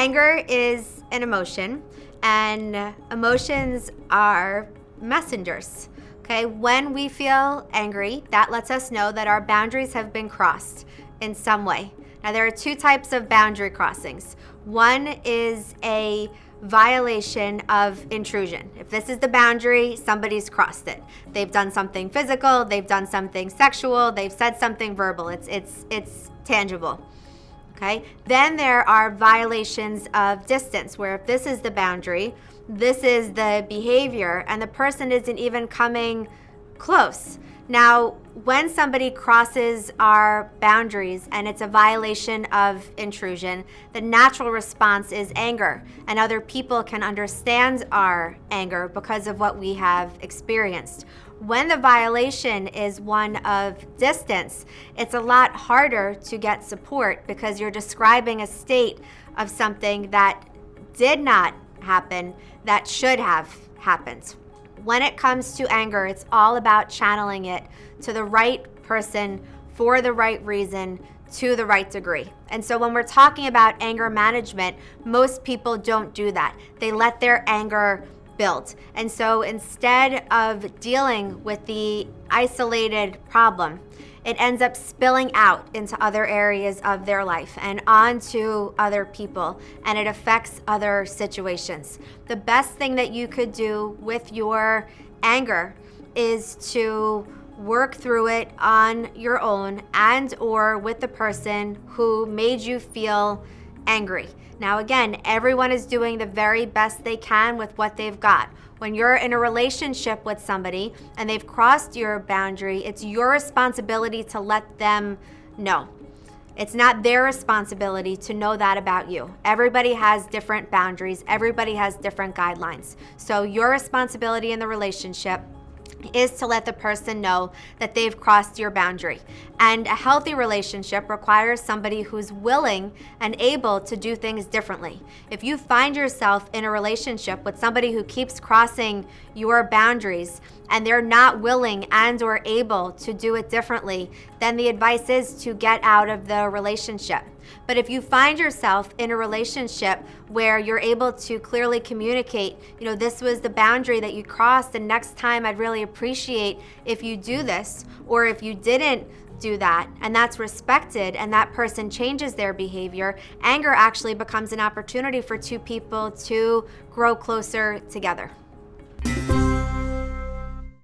Anger is an emotion, and emotions are messengers. Okay, when we feel angry, that lets us know that our boundaries have been crossed in some way. Now, there are two types of boundary crossings. One is a violation of intrusion. If this is the boundary, somebody's crossed it. They've done something physical, they've done something sexual, they've said something verbal. It's tangible. Okay? Then there are violations of distance, where if this is the boundary, this is the behavior, and the person isn't even coming close. Now, when somebody crosses our boundaries and it's a violation of intrusion, the natural response is anger, and other people can understand our anger because of what we have experienced. When the violation is one of distance, it's a lot harder to get support because you're describing a state of something that did not happen that should have happened. When it comes to anger, it's all about channeling it to the right person for the right reason to the right degree. And so when we're talking about anger management, most people don't do that. They let their anger build. And so instead of dealing with the isolated problem, it ends up spilling out into other areas of their life and onto other people, and it affects other situations. The best thing that you could do with your anger is to work through it on your own and or with the person who made you feel angry. Now again, everyone is doing the very best they can with what they've got. When you're in a relationship with somebody and they've crossed your boundary, it's your responsibility to let them know. It's not their responsibility to know that about you. Everybody has different boundaries. Everybody has different guidelines. So your responsibility in the relationship is to let the person know that they've crossed your boundary. And a healthy relationship requires somebody who's willing and able to do things differently. If you find yourself in a relationship with somebody who keeps crossing your boundaries and they're not willing and or able to do it differently, then the advice is to get out of the relationship. But if you find yourself in a relationship where you're able to clearly communicate, this was the boundary that you crossed, and next time I'd really appreciate if you do this, or if you didn't do that, and that's respected, and that person changes their behavior, anger actually becomes an opportunity for two people to grow closer together.